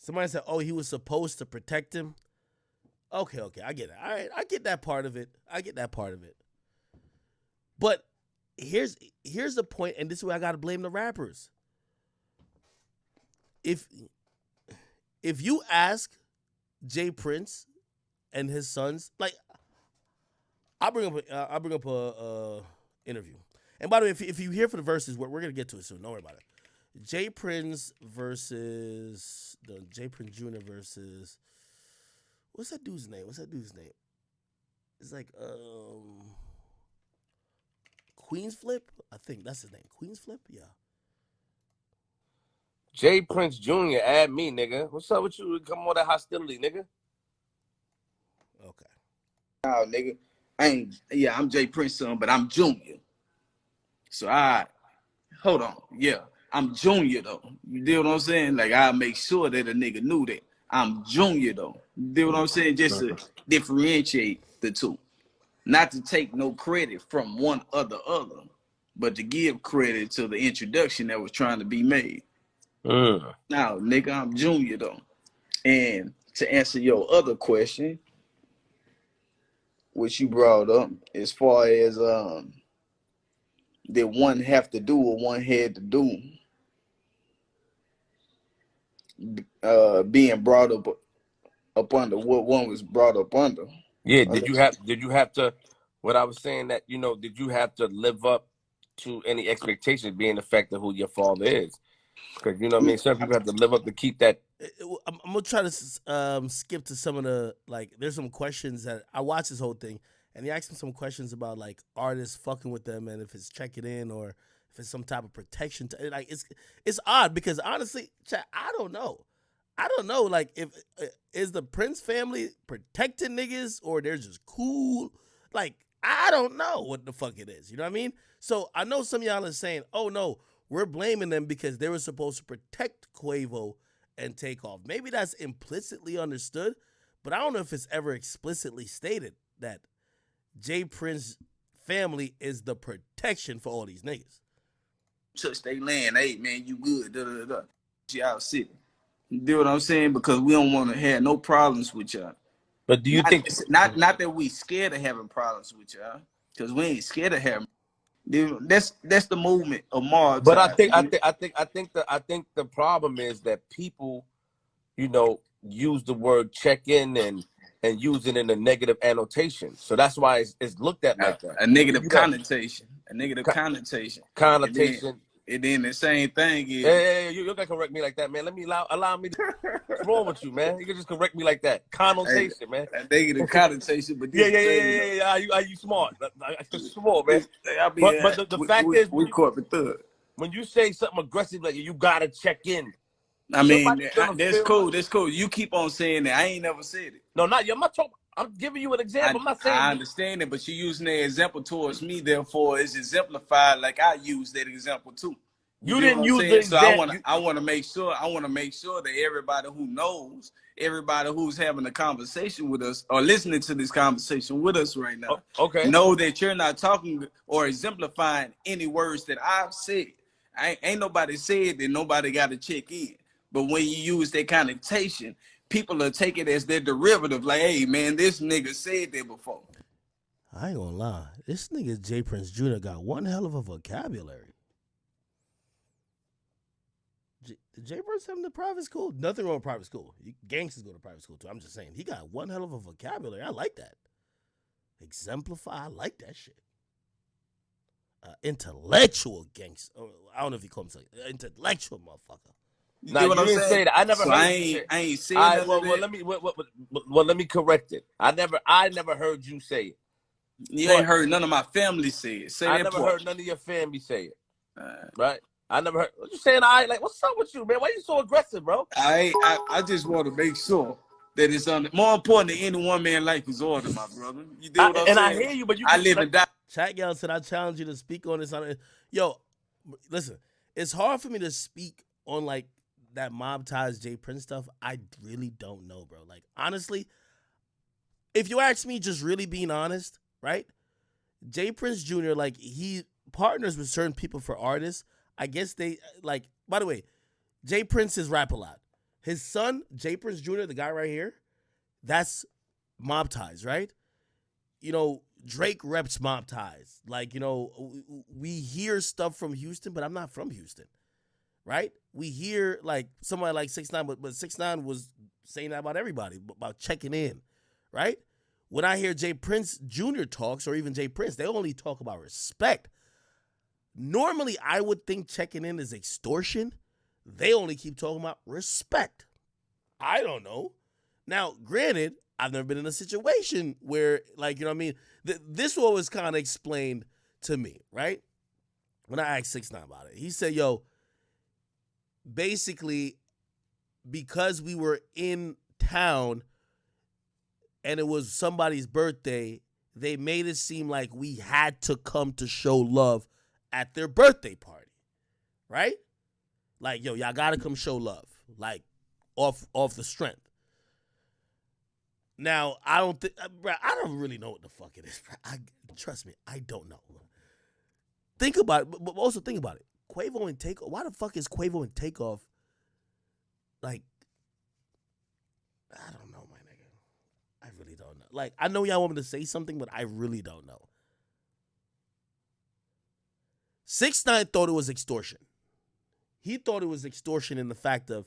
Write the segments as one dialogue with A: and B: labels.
A: Somebody said, "Oh, he was supposed to protect him." Okay, I get it. All right, I get that part of it. But here's the point, and this is where I gotta blame the rappers. If you ask Jay Prince and his sons, like I'll bring up a interview. And by the way, if you're here for the verses, we're gonna get to it soon. Don't worry about it. Jay Prince versus Jay Prince Jr. versus what's that dude's name? It's like Queens Flip, I think that's his name. Queens Flip, yeah.
B: Jay Prince Jr. add me, nigga. What's up with you? Come on, that hostility, nigga.
A: Okay.
C: Oh, nigga, I'm Jay Prince son, but I'm Junior. So hold on, yeah, I'm Junior though. You deal what I'm saying? Like I make sure that a nigga knew that I'm Junior though. You deal what I'm saying? Just to differentiate the two. Not to take no credit from one or the other, but to give credit to the introduction that was trying to be made. Now, nigga, I'm Junior though. And to answer your other question, which you brought up, as far as that one have to do or one had to do, being brought up under what one was brought up under.
B: Yeah, did you have to, what I was saying that, did you have to live up to any expectations being the fact of who your father is? Because, you know what I mean? Some people have to live up to keep that.
A: I'm going to try to skip to some of the, like, there's some questions that, I watched this whole thing, and he asked me some questions about, like, artists fucking with them and if it's checking in or if it's some type of protection. Like, it's odd because, honestly, I don't know. Like, if is the Prince family protecting niggas or they're just cool? Like, I don't know what the fuck it is. You know what I mean? So I know some of y'all are saying, oh, no, we're blaming them because they were supposed to protect Quavo and Takeoff. Maybe that's implicitly understood, but I don't know if it's ever explicitly stated that Jay Prince family is the protection for all these niggas.
C: Touch they land, hey man, you good, y'all city. You do what I'm saying? Because we don't want to have no problems with y'all.
B: But do you think
C: not that we scared of having problems with y'all? Because we ain't scared of having. Dude, that's the movement of Mars.
B: But I think the problem is that people, use the word check in and use it in a negative annotation. So that's why it's looked at like that.
C: A negative connotation. A negative connotation.
B: Connotation.
C: And then the same thing is.
B: Hey, you gotta correct me like that, man. Let me allow me to. What's wrong with you, man? You can just correct me like that. Connotation, man.
C: A negative connotation, but
B: yeah. You smart. You're smart, man. But the fact is,
C: we corporate thug.
B: When you say something aggressive like you gotta check in.
C: I mean, that's cool. That's cool. You keep on saying that. I ain't never said it.
B: No, not you. I'm not talking. I'm giving you an example. I'm not saying.
C: I understand it, but you're using that example towards me. Therefore, it's exemplified like I use that example too.
B: You didn't use the example.
C: So I want to make sure. I want to make sure that everybody who knows, everybody who's having a conversation with us or listening to this conversation with us right now, know that you're not talking or exemplifying any words that I've said. Ain't nobody said that nobody got to check in. But when you use that connotation, people will take it as their derivative. Like, hey, man, this nigga said that before.
A: I ain't gonna lie. This nigga Jay Prince Jr. got one hell of a vocabulary. Jay Prince having the private school? Nothing wrong with private school. Gangsters go to private school too. I'm just saying. He got one hell of a vocabulary. I like that. Exemplify. I like that shit. Intellectual gangster. I don't know if he calls himself intellectual motherfucker.
B: Nah, you didn't say that. I never heard.
C: I ain't saying that.
B: Well, let me correct it. I never heard you say it.
C: You ain't heard none of my family say it.
B: I never heard none of your family say it. Right? I never heard. What you saying? Like, what's up with you, man? Why you so aggressive, bro?
C: I just want to make sure that it's more important than any one man life is order, my brother. You do what I'm saying?
B: And I hear you, but
C: I live and die.
A: Chat Gal said I challenge you to speak on this. Yo, listen, it's hard for me to speak on like that mob ties Jay Prince stuff. I really don't know, bro. Like, honestly, if you ask me, just really being honest, right? Jay Prince Jr., like, he partners with certain people for artists. I guess they, like, by the way, Jay Prince is rap a lot. His son, Jay Prince Jr., the guy right here, that's Mob Ties, right? You know, Drake reps Mob Ties. Like, you know, we hear stuff from Houston, but I'm not from Houston, right? We hear like somebody like 6ix9ine, but 6ix9ine was saying that about everybody, about checking in, right? When I hear Jay Prince Jr. talks, or even Jay Prince, they only talk about respect. Normally, I would think checking in is extortion. They only keep talking about respect. I don't know. Now, granted, I've never been in a situation where, like, you know what I mean? This one was kind of explained to me, right? When I asked 6ix9ine about it. He said, yo, basically, because we were in town and it was somebody's birthday, they made it seem like we had to come to show love at their birthday party, right? Like, yo, y'all gotta come show love, like, off the strength. Now, I don't really know what the fuck it is, bro. Trust me, I don't know. Think about it, but also think about it. Quavo and Takeoff, why the fuck is Quavo and Takeoff, like, I don't know, my nigga. I really don't know. Like, I know y'all want me to say something, but I really don't know. 6ix9ine thought it was extortion. He thought it was extortion in the fact of,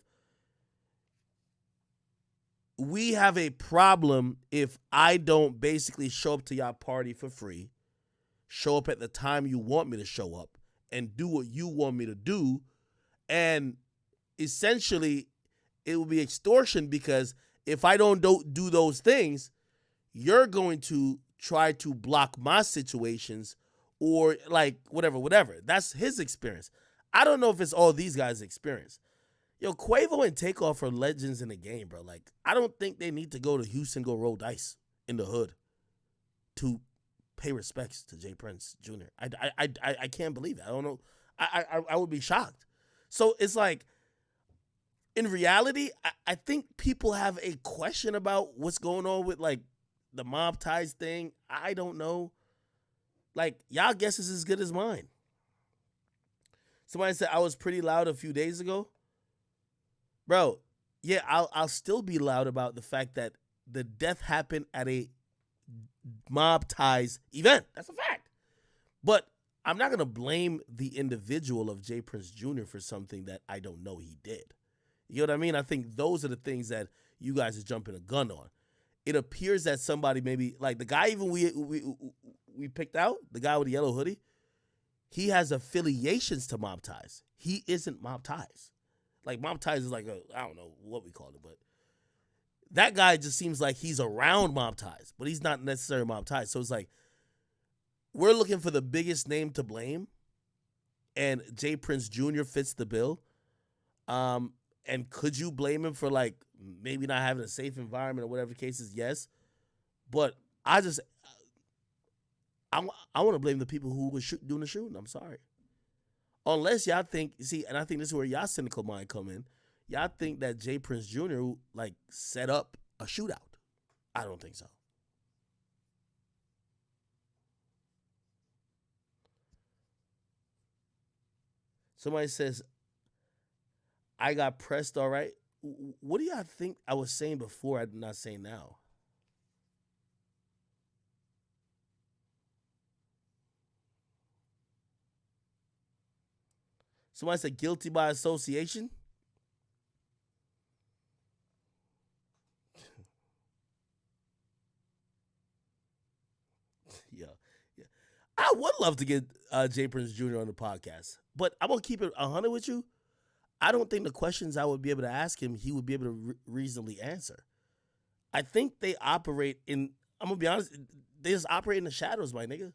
A: we have a problem if I don't basically show up to y'all party for free, show up at the time you want me to show up, and do what you want me to do. And essentially, it will be extortion because if I don't do those things, you're going to try to block my situations or like whatever. That's his experience. I don't know if it's all these guys' experience. Yo, Quavo and Takeoff are legends in the game, bro. Like, I don't think they need to go to Houston, go roll dice in the hood to pay respects to Jay Prince Jr. I can't believe it. I don't know. I would be shocked. So it's like, in reality, I think people have a question about what's going on with, like, the Mob Ties thing. I don't know. Like, y'all guess is as good as mine. Somebody said I was pretty loud a few days ago. Bro, yeah, I'll still be loud about the fact that the death happened at a Mob Ties event. That's a fact. But I'm not going to blame the individual of Jay Prince Jr. for something that I don't know he did. You know what I mean? I think those are the things that you guys are jumping a gun on. It appears that somebody maybe, like the guy even we picked out, the guy with the yellow hoodie, he has affiliations to Mob Ties. He isn't Mob Ties. Like, Mob Ties is like I don't know what we call it, but that guy just seems like he's around Mob Ties, but he's not necessarily Mob Ties. So it's like, we're looking for the biggest name to blame, and Jay Prince Jr. fits the bill. And could you blame him for, like, maybe not having a safe environment or whatever the case is? Yes. But I want to blame the people who were doing the shooting. I'm sorry. Unless y'all think, see, and I think this is where y'all cynical mind come in. Y'all think that Jay Prince Jr. like set up a shootout. I don't think so. Somebody says, I got pressed, all right. What do y'all think I was saying before I'm not saying now? Somebody said guilty by association. Yeah. I would love to get Jay Prince Jr. on the podcast, but I'm gonna keep it 100 with you. I don't think the questions I would be able to ask him, he would be able to reasonably answer. I think they operate in, I'm gonna be honest, they just operate in the shadows, my nigga.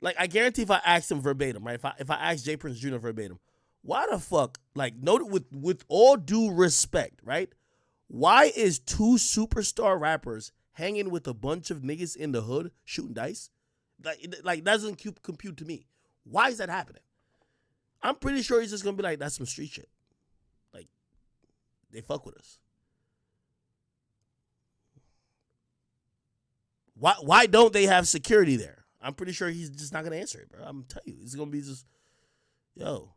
A: Like, I guarantee if I asked him verbatim, right? If I asked Jay Prince Jr. verbatim, why the fuck, like, note with all due respect, right? Why is two superstar rappers hanging with a bunch of niggas in the hood shooting dice? Like doesn't compute to me. Why is that happening? I'm pretty sure he's just gonna be like, that's some street shit. Like, they fuck with us. Why don't they have security there? I'm pretty sure he's just not gonna answer it, bro. I'm telling you, it's gonna be just, yo,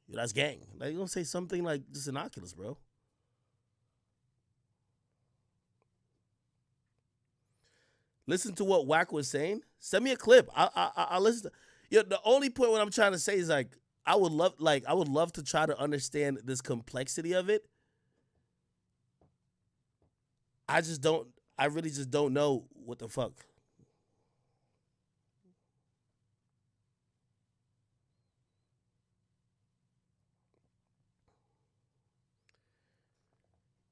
A: Yo, that's gang. Like, you gonna say something like just innocuous, bro. Listen to what Wack was saying. Send me a clip. I listen. The only point what I'm trying to say is like I would love to try to understand this complexity of it. I really just don't know what the fuck.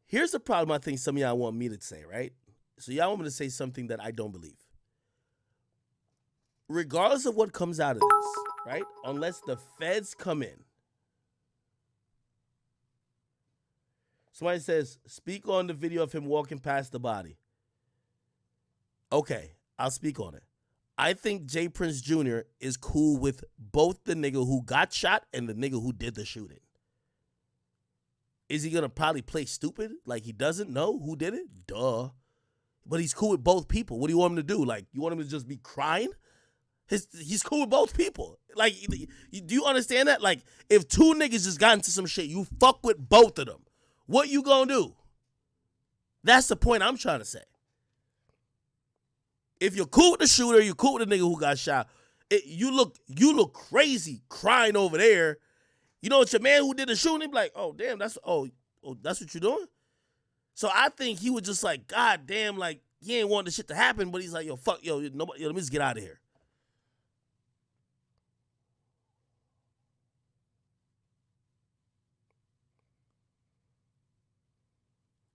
A: Here's the problem I think some of y'all want me to say, right? So y'all want me to say something that I don't believe. Regardless of what comes out of this, right? Unless the feds come in. Somebody says, speak on the video of him walking past the body. Okay, I'll speak on it. I think Jay Prince Jr. is cool with both the nigga who got shot and the nigga who did the shooting. Is he gonna probably play stupid? Like he doesn't know who did it? Duh. But he's cool with both people. What do you want him to do? Like, you want him to just be crying? He's cool with both people. Like, do you understand that? Like, if two niggas just got into some shit, you fuck with both of them. What you gonna do? That's the point I'm trying to say. If you're cool with the shooter, you're cool with the nigga who got shot. You look crazy crying over there. You know, it's your man who did the shooting. Be like, oh damn, that's what you're doing. So I think he was just like, God damn, like he ain't want the shit to happen, but he's like, yo, fuck, nobody, let me just get out of here.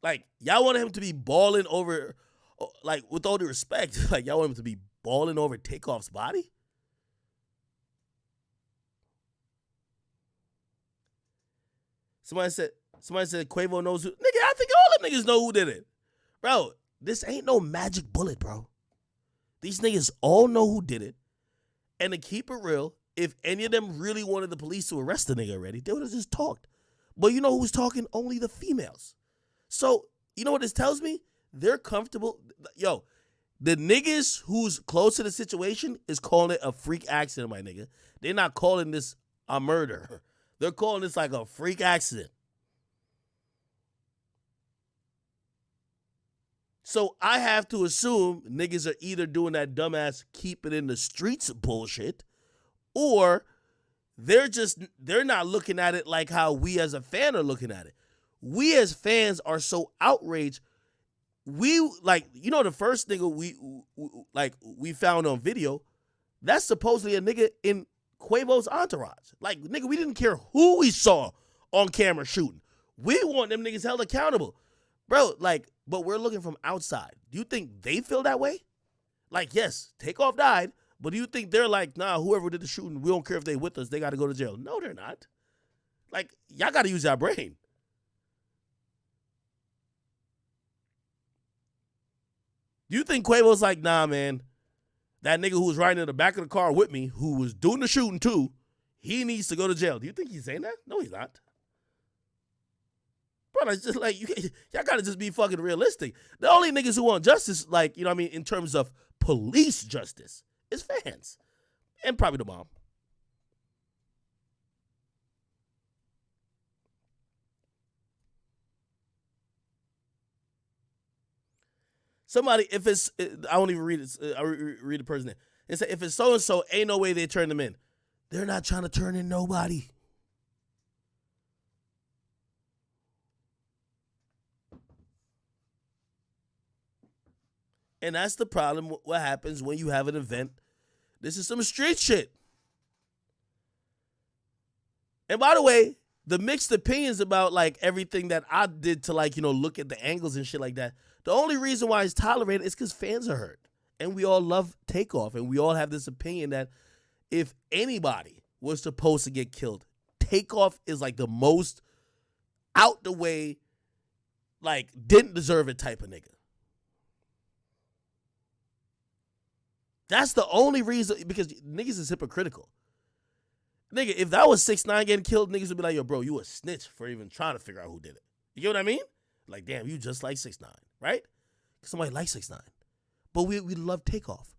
A: Like, y'all want him to be balling over, like, with all due respect, like, y'all want him to be balling over Takeoff's body? Somebody said Quavo knows who. Nigga, I think all them niggas know who did it. Bro, this ain't no magic bullet, bro. These niggas all know who did it. And to keep it real, if any of them really wanted the police to arrest the nigga already, they would have just talked. But you know who's talking? Only the females. So, you know what this tells me? They're comfortable. Yo, the niggas who's close to the situation is calling it a freak accident, my nigga. They're not calling this a murder. They're calling this like a freak accident. So I have to assume niggas are either doing that dumbass keep it in the streets bullshit, or they're not looking at it like how we as a fan are looking at it. We as fans are so outraged. We like, you know, the first nigga we found on video, that's supposedly a nigga in Quavo's entourage. Like, nigga, we didn't care who we saw on camera shooting. We want them niggas held accountable. Bro, like, but we're looking from outside. Do you think they feel that way? Like, yes, Takeoff died, but do you think they're like, nah, whoever did the shooting, we don't care if they with us, they got to go to jail? No, they're not. Like, y'all got to use your brain. Do you think Quavo's like, nah, man, that nigga who was riding in the back of the car with me, who was doing the shooting too, he needs to go to jail? Do you think he's saying that? No, he's not. Bro, it's just like, y'all gotta just be fucking realistic. The only niggas who want justice, like, you know what I mean, in terms of police justice, is fans. And probably the mom. Somebody, if it's, I won't even read it. I read the person name. It said, if it's so-and-so, ain't no way they turn them in. They're not trying to turn in nobody. And that's the problem. What happens when you have an event? This is some street shit. And by the way, the mixed opinions about like everything that I did to like, you know, look at the angles and shit like that. The only reason why it's tolerated is because fans are hurt. And we all love Takeoff. And we all have this opinion that if anybody was supposed to get killed, Takeoff is like the most out the way, like didn't deserve it type of nigga. That's the only reason, because niggas is hypocritical. Nigga, if that was 6ix9ine getting killed, niggas would be like, yo, bro, you a snitch for even trying to figure out who did it. You get what I mean? Like, damn, you just like 6ix9ine, right? Somebody likes 6ix9ine. But we love Takeoff.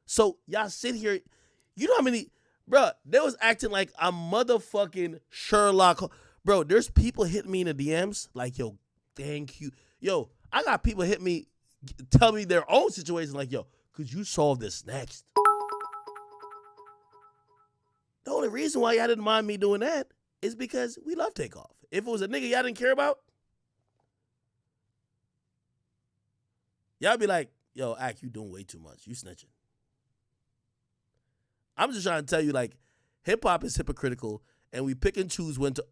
A: So y'all sit here, you know how many, Bro, they was acting like I'm motherfucking Sherlock. Bro, there's people hitting me in the DMs like, yo, thank you. Yo, I got people hit me, tell me their own situation like, yo, could you solve this next? The only reason why y'all didn't mind me doing that is because we love Takeoff. If it was a nigga y'all didn't care about, y'all be like, yo, Ak, you doing way too much. You snitching. I'm just trying to tell you, like, hip-hop is hypocritical, and we pick and choose when to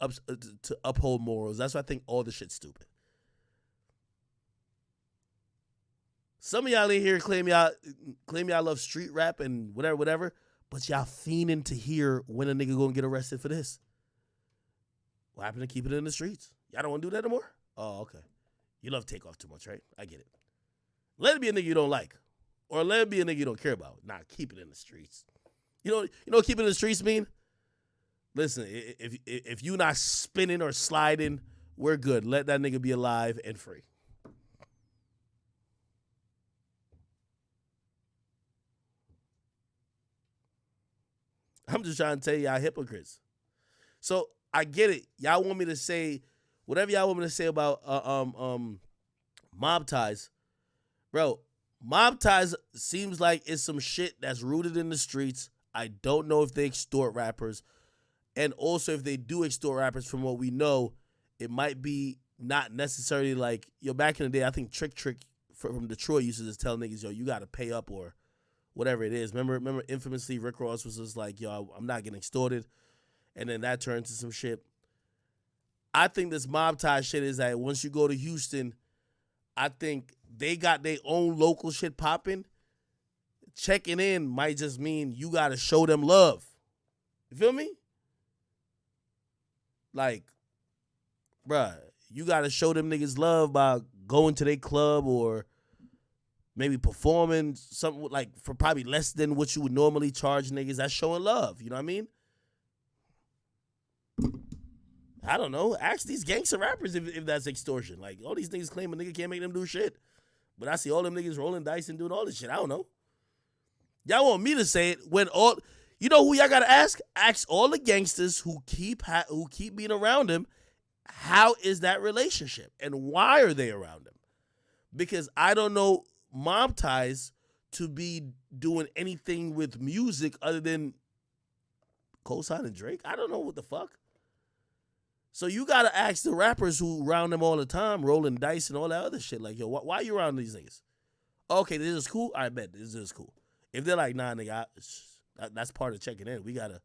A: uphold morals. That's why I think all this shit's stupid. Some of y'all in here claim y'all love street rap and whatever, but y'all fiending to hear when a nigga gonna get arrested for this. What happened to keep it in the streets? Y'all don't want to do that anymore? Oh, okay. You love Takeoff too much, right? I get it. Let it be a nigga you don't like, or let it be a nigga you don't care about. Nah, keep it in the streets. You know what keep it in the streets mean? Listen, if you not spinning or sliding, we're good. Let that nigga be alive and free. I'm just trying to tell y'all hypocrites. So I get it. Y'all want me to say whatever y'all want me to say about mob ties. Bro, mob ties seems like it's some shit that's rooted in the streets. I don't know if they extort rappers. And also if they do extort rappers, from what we know, it might be not necessarily like, yo, back in the day, I think Trick from Detroit used to just tell niggas, yo, you got to pay up or whatever it is. Remember infamously Rick Ross was just like, yo, I'm not getting extorted. And then that turned to some shit. I think this mob tie shit is that once you go to Houston, I think they got their own local shit popping. Checking in might just mean you got to show them love. You feel me? Like, bruh, you got to show them niggas love by going to their club or maybe performing something like for probably less than what you would normally charge niggas. That's showing love. You know what I mean? I don't know. Ask these gangster rappers if that's extortion. Like, all these niggas claim a nigga can't make them do shit. But I see all them niggas rolling dice and doing all this shit. I don't know. Y'all want me to say it when all... You know who y'all got to ask? Ask all the gangsters who keep being around him, how is that relationship? And why are they around him? Because I don't know mob ties to be doing anything with music other than Cosign and Drake. I don't know what the fuck. So you got to ask the rappers who round them all the time, rolling dice and all that other shit. Like, yo, why you around these niggas? Okay, this is cool. I bet this is cool. If they're like, nah, nigga, that's part of checking in. We gotta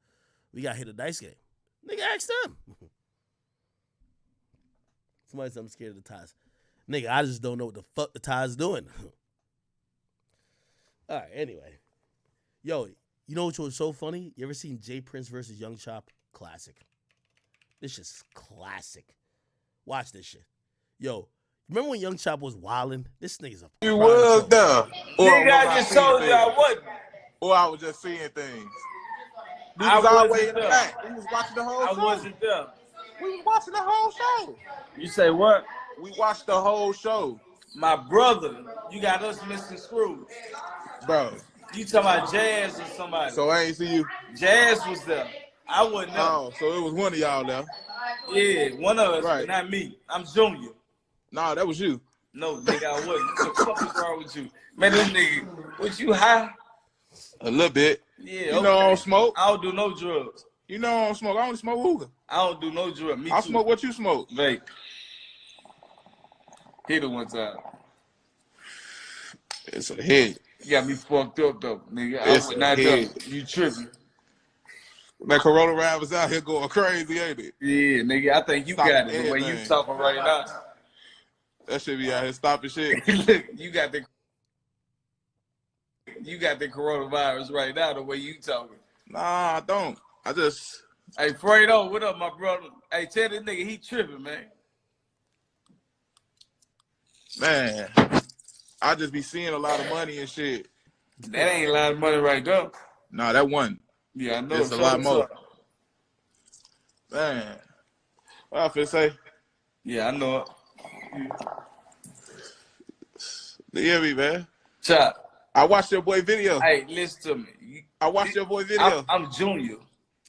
A: hit a dice game. Nigga, ask them. Somebody said I'm scared of the ties. Nigga, I just don't know what the fuck the ties doing. All right, anyway. Yo, you know what was so funny? You ever seen Jay Prince versus Young Chop? Classic. This shit's classic. Watch this shit. Yo, remember when Young Chop was wilding? This nigga's a
D: You was there.
C: Nigga, I just told you I wasn't.
D: Or I was just seeing things. We
C: I
D: was all
C: wasn't
D: way in the
C: there.
D: back. We was watching the whole show.
C: I wasn't there.
D: We was watching the whole show.
C: You say what?
D: We watched the whole show.
C: My brother, you got us missing screws.
D: Bro.
C: You talking about Jazz or somebody?
D: So I ain't see you.
C: Jazz was there. I wasn't there.
D: Oh, so it was one of y'all there.
C: Yeah, one of us,
D: Right.
C: not me. I'm Junior.
D: No, that was you.
C: No, nigga, I wasn't. What the fuck is wrong with you? Man, this nigga, was you high?
D: A little bit.
C: Yeah,
D: You know I don't smoke.
C: I don't do no drugs.
D: You know I don't smoke. I only smoke hookah.
C: I don't do no drugs. Me
D: I
C: too.
D: smoke what you smoke.
C: Vape. Hit it one time.
D: It's a hit.
C: You got me fucked up though, nigga.
D: It's
C: I would
D: a
C: not
D: hit.
C: do. You tripping.
D: That Corona rappers out here going crazy, ain't it?
C: Yeah, nigga, I think you
D: Stop
C: got it the way you
D: everything.
C: talking right now.
D: That shit be out here stopping shit.
C: Look, you got the coronavirus right now the way you talking.
D: Nah, I don't. I just...
C: Hey, Fredo, what up, my brother? Hey, tell this nigga he tripping, man.
D: Man, I just be seeing a lot of money and shit.
C: That ain't a lot of money right there.
D: Nah, that one.
C: Yeah, I know.
D: It's a lot more. Man. What I finna say?
C: Yeah, I know it.
D: You hear me, man?
C: Chop.
D: I watched your boy video.
C: Hey, listen to me.
D: I watched your boy video.
C: I'm Junior.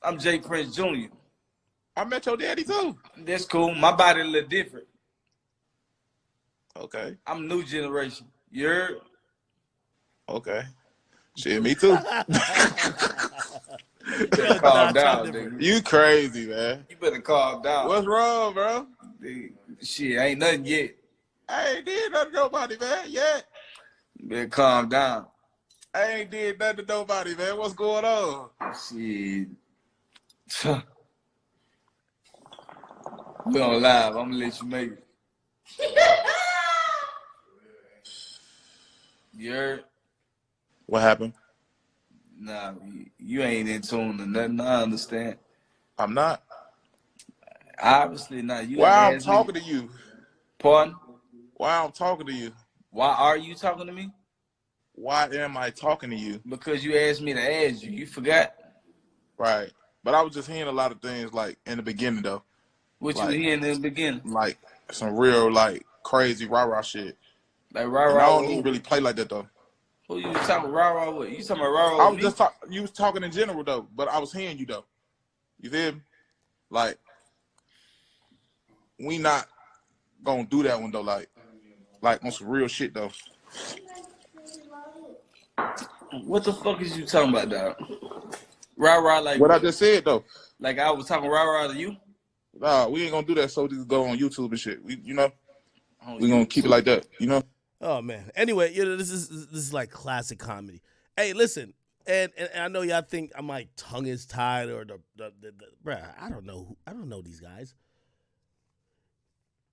C: I'm Jay Prince Jr.
D: I met your daddy too.
C: That's cool. My body a little different.
D: Okay.
C: I'm new generation. You heard?
D: Okay. Shit, me too.
C: You better calm down,
A: different.
C: nigga.
D: You crazy, man.
C: You better calm down.
D: What's wrong, bro?
C: Shit, ain't nothing yet.
D: I ain't did nothing to nobody, man, yet.
C: You better calm down.
D: I ain't did nothing to nobody, man. What's going on?
C: Shit. We on live. I'm gonna let you make it. You heard?
D: What happened?
C: Nah, you ain't in tune to nothing. I understand.
D: I'm not.
C: Obviously not. You
D: Why I'm talking to you?
C: Pardon?
D: Why I'm talking to you?
C: Why are you talking to me?
D: Why am I talking to you?
C: Because you asked me to ask you. You forgot?
D: Right. But I was just hearing a lot of things like in the beginning though.
C: What
D: like,
C: you hearing in the beginning?
D: Like some real like crazy rah-rah shit.
C: Like
D: And
C: rah-rah.
D: I don't even really play like that though.
C: Who you talking rah-rah with? You talking about rah-rah
D: I
C: with
D: was
C: me?
D: you was talking in general though, but I was hearing you though. You feel me? Like we not gonna do that one though, like on some real shit though.
C: What the fuck is you talking about, dog? Rah-rah like
D: what I just said though.
C: Like I was talking rah-rah to you?
D: Nah, we ain't gonna do that so just go on YouTube and shit. We we gonna keep it like that,
A: Oh man. Anyway, this is like classic comedy. Hey, listen, and I know y'all think my tongue is tied or the bruh, I don't know these guys.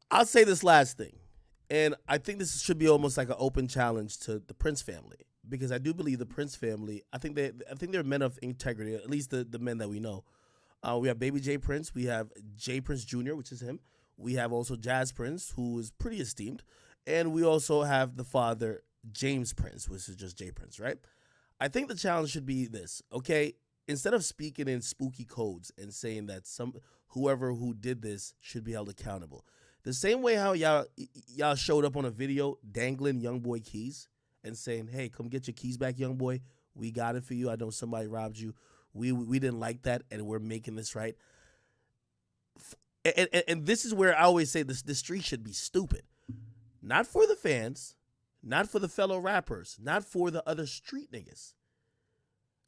A: I'll say this last thing, and I think this should be almost like an open challenge to the Prince family, because I do believe the Prince family. I think they're men of integrity, at least the men that we know. We have Baby J Prince, we have J Prince Jr., which is him. We have also Jazz Prince, who is pretty esteemed, and we also have the father James Prince, which is just J Prince, right? I think the challenge should be this, okay? Instead of speaking in spooky codes and saying that whoever who did this should be held accountable. The same way how y'all showed up on a video dangling young boy keys and saying, "Hey, come get your keys back, young boy. We got it for you. I know somebody robbed you. We didn't like that, and we're making this right." And this is where I always say the street should be stupid. Not for the fans, not for the fellow rappers, not for the other street niggas.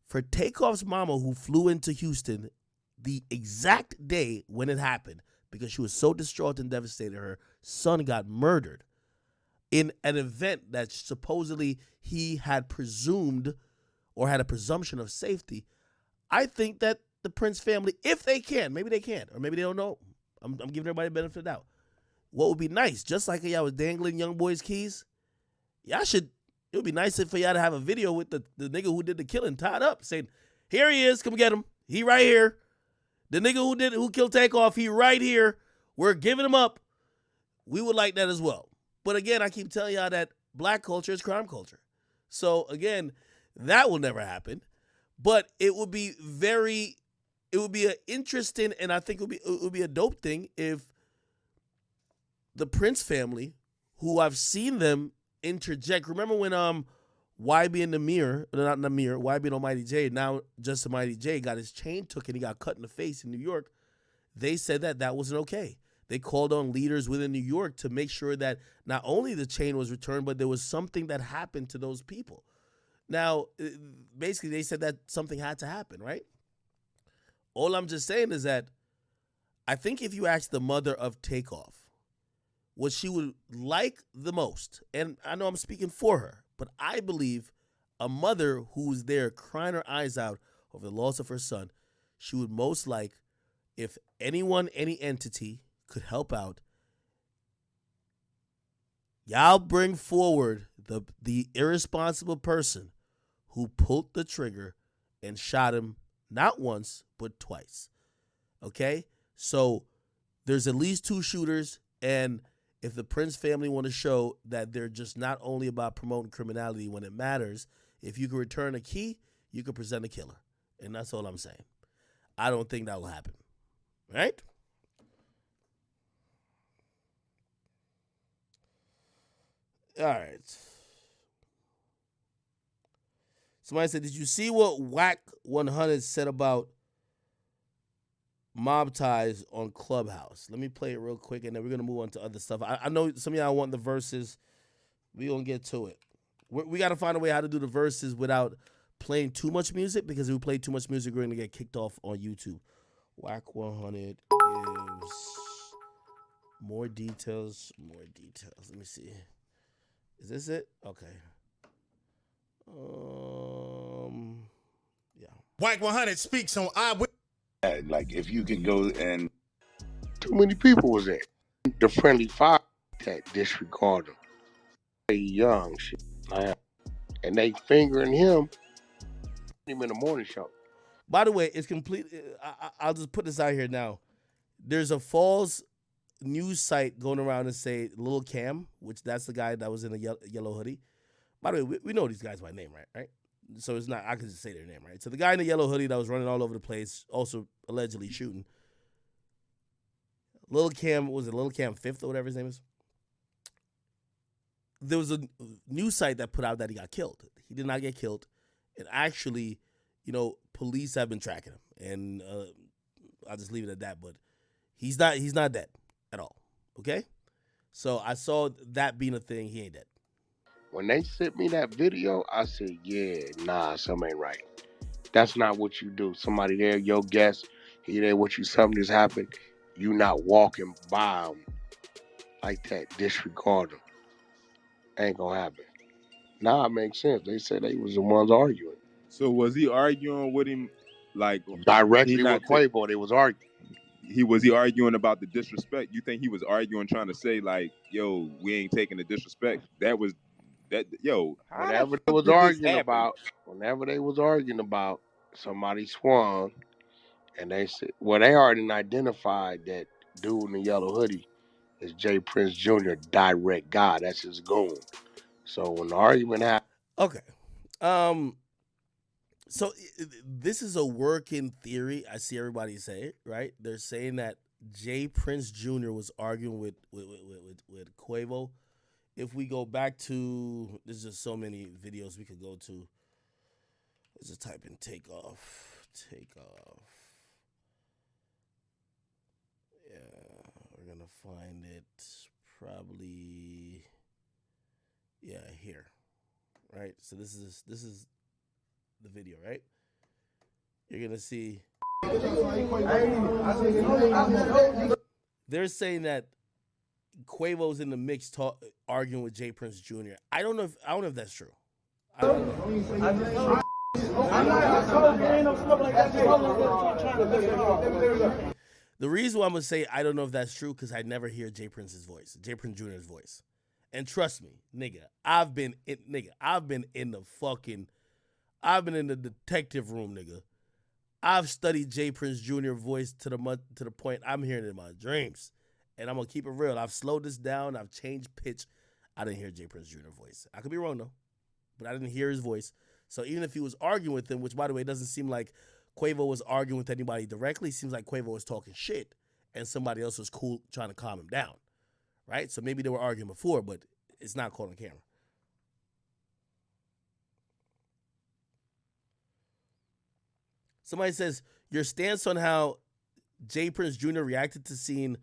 A: For Takeoff's mama, who flew into Houston the exact day when it happened, because she was so distraught and devastated, her son got murdered in an event that supposedly he had presumed or had a presumption of safety. I think that the Prince family, if they can, maybe they can't, or maybe they don't know. I'm giving everybody the benefit of the doubt. What would be nice, just like y'all was dangling young boys' keys, it would be nice for y'all to have a video with the nigga who did the killing tied up, saying, "Here he is, come get him. He right here. The nigga who killed Takeoff, he right here. We're giving him up." We would like that as well. But again, I keep telling y'all that black culture is crime culture. So again, that will never happen. But it would be an interesting, and I think it would be a dope thing if the Prince family, who I've seen them interject. Remember when YB and YB and Almighty J, now just Almighty J, got his chain took and he got cut in the face in New York. They said that wasn't okay. They called on leaders within New York to make sure that not only the chain was returned, but there was something that happened to those people. Now, basically, they said that something had to happen, right? All I'm just saying is that I think if you ask the mother of Takeoff what she would like the most, and I know I'm speaking for her, but I believe a mother who's there crying her eyes out over the loss of her son, she would most like if anyone, any entity could help out. Y'all bring forward the irresponsible person who pulled the trigger and shot him not once, but twice. Okay? So there's at least 2 shooters, and if the Prince family want to show that they're just not only about promoting criminality when it matters, if you can return a key, you can present a killer. And that's all I'm saying. I don't think that will happen. Right? All right. Somebody said, did you see what Wack100 said about mob ties on Clubhouse? Let me play it real quick, and then we're going to move on to other stuff. I know some of y'all want the verses. We're going to get to it. We got to find a way how to do the verses without playing too much music, because if we play too much music, we're going to get kicked off on YouTube. Wack100 gives more details. Let me see. Is this it? Okay. Yeah.
E: Wack100 speaks on
F: like if you could go and too many people was there. The friendly fire that disregard them. They young shit. And they fingering him in the morning show.
A: By the way, it's complete. I'll just put this out here now. There's a false news site going around and say Lil Cam, which that's the guy that was in a yellow hoodie. By the way, we know these guys by name, right? So it's not, I can just say their name, right? So the guy in the yellow hoodie that was running all over the place, also allegedly shooting. Lil Cam, was it Lil Cam 5th or whatever his name is? There was a news site that put out that he got killed. He did not get killed. And actually, police have been tracking him. And I'll just leave it at that. But he's not dead at all. Okay? So I saw that being a thing. He ain't dead.
F: When they sent me that video, I said, yeah, nah, something ain't right. That's not what you do. Somebody there, your guest, he there with you, something just happened. You not walking by him like that, disregard him. Ain't gonna happen. Nah, it makes sense. They said they was the ones arguing.
G: So was he arguing with him like
F: directly with Quavo? They was arguing.
G: Was he arguing about the disrespect? You think he was arguing trying to say like, yo, we ain't taking the disrespect? Whenever they was arguing about, somebody swung and they said, well, they already identified that dude in the yellow hoodie is Jay Prince Jr., direct guy. That's his goon. So when the argument happened.
A: Okay. So this is a working theory. I see everybody say it, right? They're saying that Jay Prince Jr. was arguing with Quavo. If we go back to, there's just so many videos we could go to. Let's just type in Takeoff. Yeah, we're gonna find it probably. Yeah, here. Right. So this is the video, right? You're gonna see. They're saying that Quavo's in the mix arguing with Jay Prince Jr. I don't know if that's true. The reason why I'm gonna say I don't know if that's true, because I never hear Jay Prince's voice, Jay Prince Jr.'s voice. And trust me, nigga, I've been in the detective room, nigga. I've studied Jay Prince Jr. voice to the point I'm hearing it in my dreams. And I'm gonna keep it real. I've slowed this down. I've changed pitch. I didn't hear Jay Prince Jr. voice. I could be wrong though, but I didn't hear his voice. So even if he was arguing with him, which by the way doesn't seem like Quavo was arguing with anybody directly, it seems like Quavo was talking shit, and somebody else was cool trying to calm him down, right? So maybe they were arguing before, but it's not caught on camera. Somebody says, your stance on how Jay Prince Jr. reacted to seeing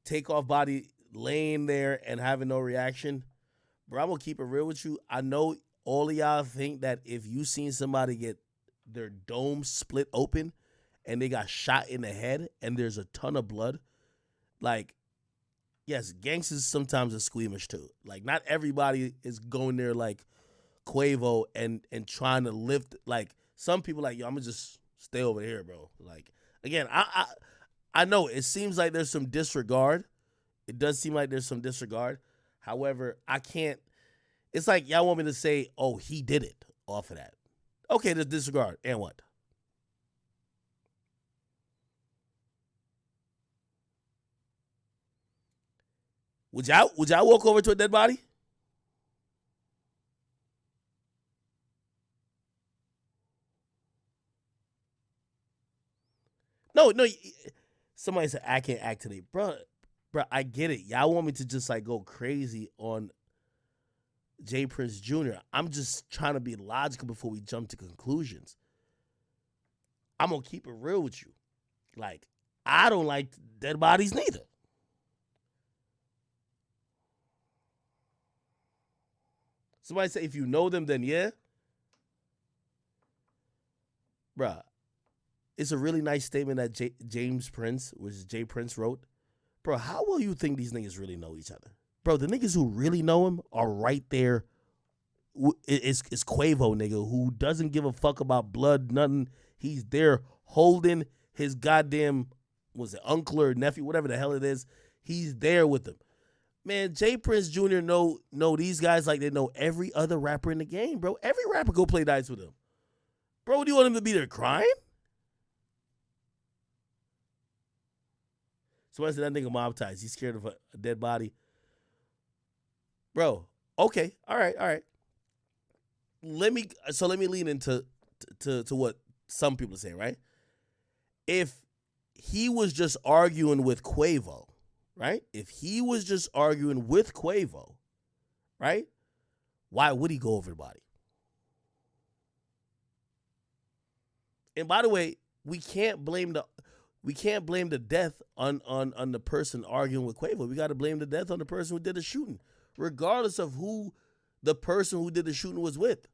A: Takeoff body laying there and having no reaction. Bro, I'm going to keep it real with you. I know all of y'all think that if you seen somebody get their dome split open and they got shot in the head and there's a ton of blood, like, yes, gangsters sometimes are squeamish too. Like, not everybody is going there like Quavo and trying to lift. Like, some people like, yo, I'm going to just stay over here, bro. Like, again, I know it seems like there's some disregard. It does seem like there's some disregard. However, I can't. It's like y'all want me to say, oh, he did it off of that. Okay, there's disregard. And what? Would y'all walk over to a dead body? No. Somebody said I can't act today, bro. I get it. Y'all want me to just like go crazy on J. Prince Jr. I'm just trying to be logical before we jump to conclusions. I'm going to keep it real with you. Like, I don't like dead bodies neither. Somebody say, if you know them, then yeah. Bruh, it's a really nice statement that James Prince, which is Jay Prince, wrote. Bro, how will you think these niggas really know each other? Bro, the niggas who really know him are right there. It's Quavo, nigga, who doesn't give a fuck about blood, nothing. He's there holding his goddamn, was it uncle or nephew, whatever the hell it is. He's there with them. Man, J. Prince Jr. know these guys like they know every other rapper in the game, bro. Every rapper go play dice with him. Bro, do you want him to be there crying? Somebody said that nigga mob ties. He's scared of a dead body. Bro, okay, all right. Let me lean into to what some people are saying, right? If he was just arguing with Quavo, right? If he was just arguing with Quavo, right? Why would he go over the body? And by the way, we can't blame the death on the person arguing with Quavo. We got to blame the death on the person who did the shooting, regardless of who the person who did the shooting was with.